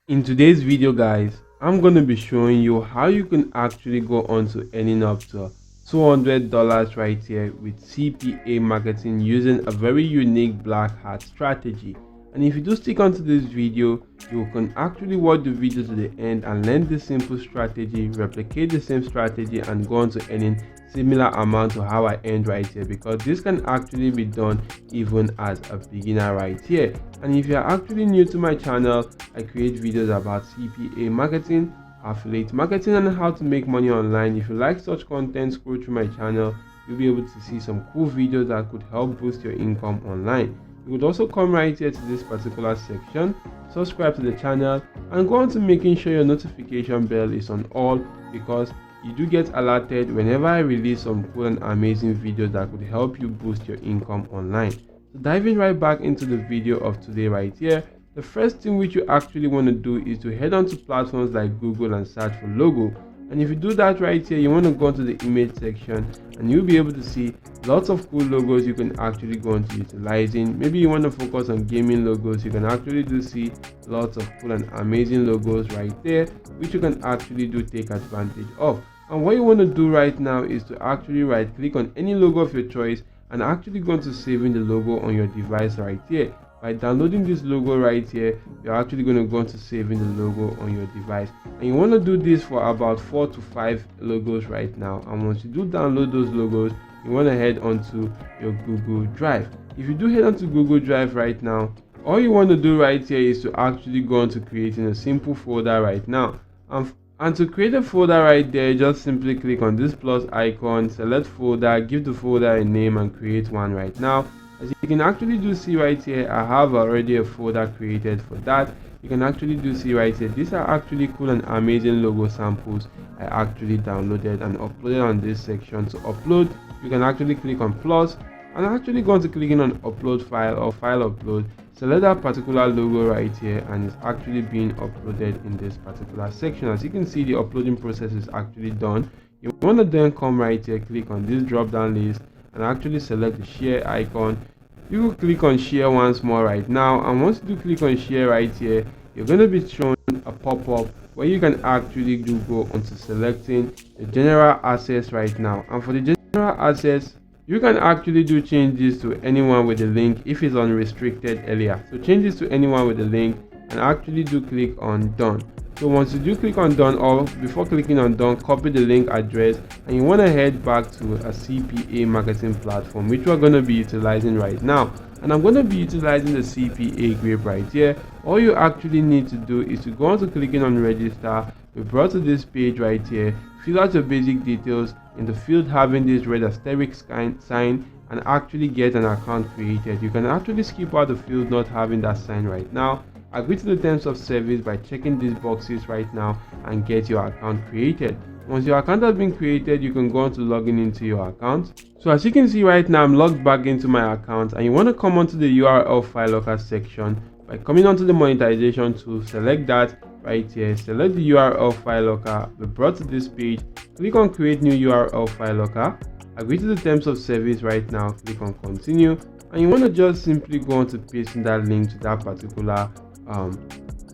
In today's video guys, I'm going to be showing you how you can actually go on to earning up to $200 right here with CPA marketing using a very unique black hat strategy. And if you do stick onto this video, you can actually watch the video to the end and learn this simple strategy, replicate the same strategy and go on to earning similar amount to how I earned right here, because this can actually be done even as a beginner right here. And if you are actually new to my channel, I create videos about CPA marketing, affiliate marketing and how to make money online. If you like such content, scroll through my channel, you'll be able to see some cool videos that could help boost your income online. You would also come right here to this particular section, subscribe to the channel and go on to making sure your notification bell is on all, because you do get alerted whenever I release some cool and amazing videos that could help you boost your income online. So diving right back into the video of today right here, the first thing which you actually want to do is to head on to platforms like Google and search for logo. And if you do that right here, you want to go into the image section and you'll be able to see lots of cool logos you can actually go into utilizing. Maybe you want to focus on gaming logos, you can actually do see lots of cool and amazing logos right there, which you can actually do take advantage of. And what you want to do right now is to actually right click on any logo of your choice and actually go into saving the logo on your device right here. By downloading this logo right here, you're actually going to go into saving the logo on your device, and you want to do this for about 4 to 5 logos right now. And once you do download those logos, you want to head onto your Google Drive. If you do head onto Google Drive right now, all you want to do right here is to actually go into creating a simple folder right now. And to create a folder right there, just simply click on this plus icon, select folder, give the folder a name and create one right now. As you can actually do see right here, I have already a folder created for that. You can actually do see right here, these are actually cool and amazing logo samples I actually downloaded and uploaded on this section. To upload, you can actually click on plus and actually go to clicking on upload file or file upload. Select that particular logo right here and it's actually being uploaded in this particular section. As you can see, the uploading process is actually done. You want to then come right here, click on this drop down list and actually select the share icon. You will click on share once more right now, and once you do click on share right here, you're going to be shown a pop-up where you can actually do go onto selecting the general access right now. And for the general access, you can actually do change this to anyone with the link if it's unrestricted earlier. So change this to anyone with the link and actually do click on done. So once you do click on done, or before clicking on done, copy the link address and you want to head back to a CPA marketing platform, which we're going to be utilizing right now. And I'm going to be utilizing the CPA grip right here. All you actually need to do is to go on to clicking on register. We're brought to this page right here. Fill out your basic details in the field having this red asterisk sign and actually get an account created. You can actually skip out the field not having that sign right now. Agree to the terms of service by checking these boxes right now and get your account created. Once your account has been created, you can go on to logging into your account. So as you can see right now, I'm logged back into my account and you want to come onto the URL file locker section by coming onto the monetization tool. Select that right here, select the URL file locker, be brought to this page, click on create new URL file locker, agree to the terms of service right now, click on continue, and you want to just simply go on to paste in that link to that particular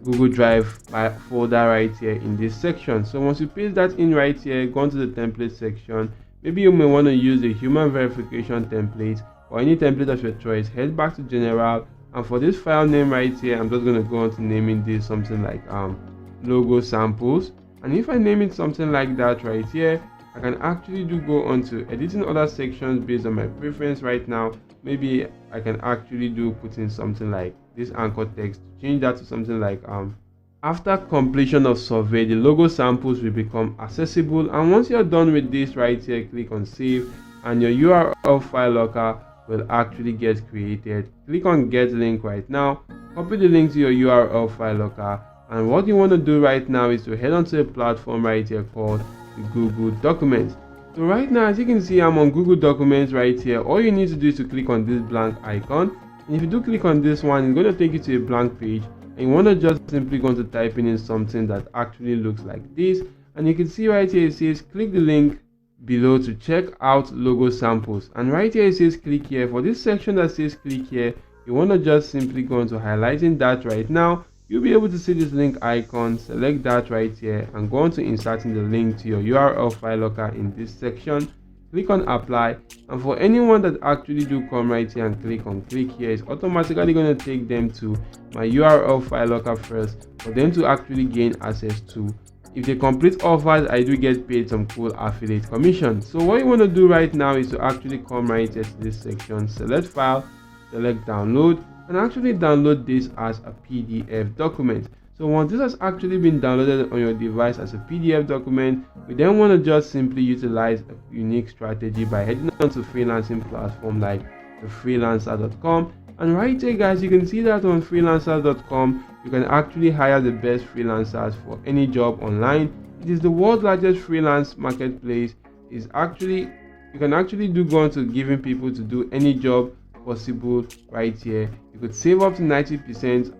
Google Drive folder right here in this section. So once you paste that in right here, go on to the template section. Maybe you may want to use a human verification template or any template of your choice. Head back to general, and for this file name right here, I'm just going to go on to naming this something like logo samples. And if I name it something like that right here, I can actually do go on to editing other sections based on my preference right now. Maybe I can actually do put in something like this anchor text, change that to something like after completion of survey, the logo samples will become accessible. And once you're done with this right here, click on save and your URL file locker will actually get created. Click on get link right now, copy the link to your URL file locker, and what you want to do right now is to head onto a platform right here called the Google Documents. So right now, as you can see, I'm on Google Documents right here. All you need to do is to click on this blank icon, and if you do click on this one, it's going to take you to a blank page, and you want to just simply go to type in something that actually looks like this. And you can see right here it says click the link below to check out logo samples, and right here it says click here. For this section that says click here, you want to just simply go into highlighting that right now. you'll be able to see this link icon. Select that right here and go on to inserting the link to your URL file locker in this section. Click on apply, and for anyone that actually do come right here and click here, it's automatically going to take them to my URL file locker first for them to actually gain access to. If they complete offers, I do get paid some cool affiliate commission. So what you want to do right now is to actually come right here to this section, select file, select download, and actually download this as a PDF document. So once this has actually been downloaded on your device as a PDF document, we then want to just simply utilize a unique strategy by heading onto freelancing platform like the freelancer.com. And right here guys, you can see that on freelancer.com you can actually hire the best freelancers for any job online. It is the world's largest freelance marketplace. You can actually go on to giving people to do any job possible right here. You could save up to 90%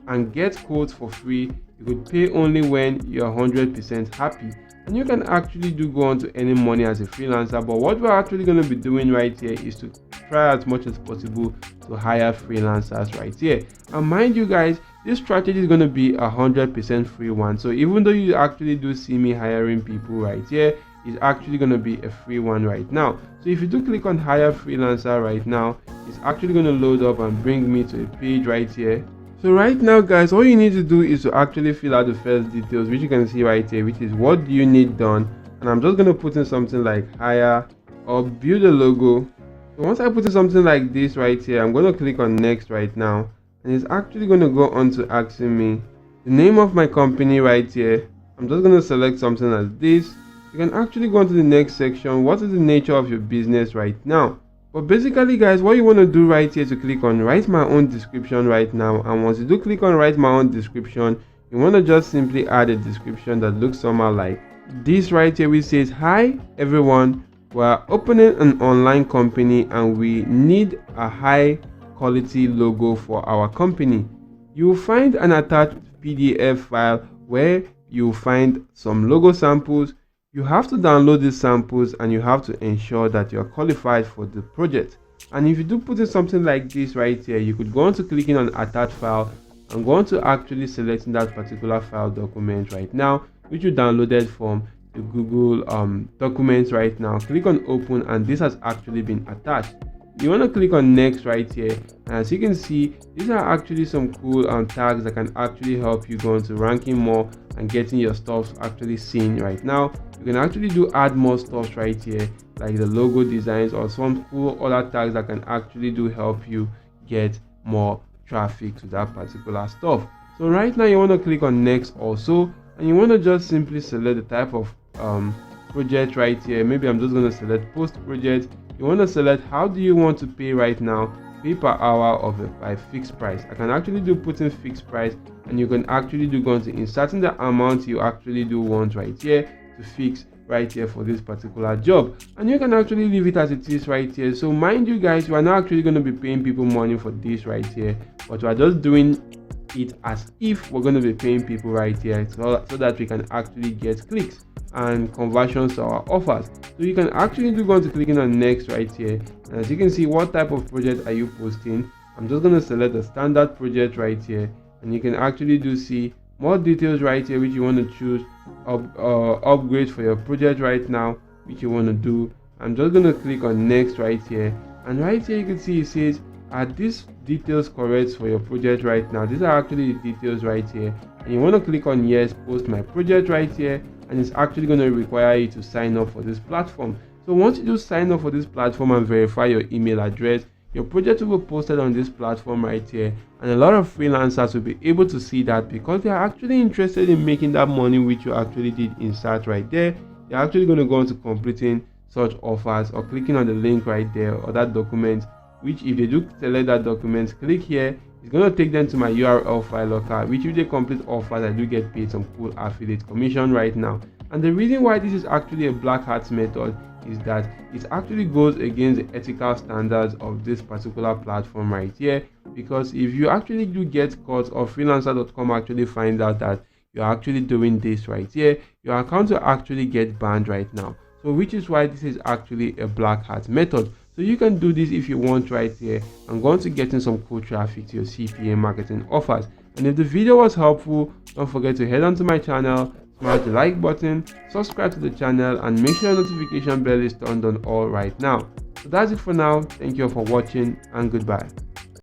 and get quotes for free. You could pay only when you're 100% happy, and you can actually go on to earn money as a freelancer. But what we're actually going to be doing right here is to try as much as possible to hire freelancers right here. And mind you guys, this strategy is going to be 100% free one. So even though you actually do see me hiring people right here, it's actually going to be a free one right now. So if you do click on hire freelancer right now, it's actually going to load up and bring me to a page right here. So right now guys, all you need to do is to actually fill out the first details, which you can see right here, which is what do you need done. And I'm just going to put in something like hire or build a logo. So once I put in something like this right here, I'm going to click on next right now, and it's actually going to go on to asking me the name of my company right here. I'm just going to select something as this. You can actually go on to the next section. What is the nature of your business right now? But basically guys, what you want to do right here is to click on write my own description right now. And once you do click on write my own description, you want to just simply add a description that looks somehow like this right here, which says, hi everyone, we're opening an online company and we need a high quality logo for our company. You will find an attached PDF file where you'll find some logo samples. You have to download these samples and you have to ensure that you're qualified for the project. And if you do put in something like this right here, you could go on to clicking on attach file and go on to actually selecting that particular file document right now, which you downloaded from the Google documents right now. Click on open, and this has actually been attached. You want to click on next right here, and as you can see, these are actually some cool tags that can actually help you go into ranking more and getting your stuff actually seen right now. You can actually do add more stuff right here, like the logo designs or some cool other tags that can actually do help you get more traffic to that particular stuff. So right now you want to click on next also, and you want to just simply select the type of project right here. Maybe I'm just going to select post project. You want to select how do you want to pay right now, pay per hour or by fixed price. I can actually do put in fixed price, and you can actually do go into inserting the amount you actually do want right here to fix right here for this particular job, and you can actually leave it as it is right here. So mind you guys, we are not actually going to be paying people money for this right here, but we are just doing it as if we're going to be paying people right here, so that we can actually get clicks and conversions to our offers. So you can actually do go on to clicking on next right here, and as you can see, what type of project are you posting? I'm just going to select the standard project right here, and you can actually do see more details right here, which you want to choose upgrade for your project right now, which you want to do. I'm just going to click on next right here, and right here you can see it says, are these details correct for your project right now? These are actually the details right here, and you want to click on yes, post my project right here, and it's actually going to require you to sign up for this platform. So once you do sign up for this platform and verify your email address, your project will be posted on this platform right here, and a lot of freelancers will be able to see that because they are actually interested in making that money which you actually did insert right there. They're actually going to go on to completing such offers or clicking on the link right there or that document, which if they do select that document, click here, it's going to take them to my URL file locker, which if they complete offers, I do get paid some cool affiliate commission right now. And the reason why this is actually a black hat method is that it actually goes against the ethical standards of this particular platform right here, because if you actually do get caught or freelancer.com actually find out that you're actually doing this right here, your account will actually get banned right now. So which is why this is actually a black hat method. So you can do this if you want right here and go on to getting some cool traffic to your CPA marketing offers. And if the video was helpful, don't forget to head on to my channel, smash the like button, subscribe to the channel, and make sure the notification bell is turned on all right now. So that's it for now. Thank you all for watching, and goodbye.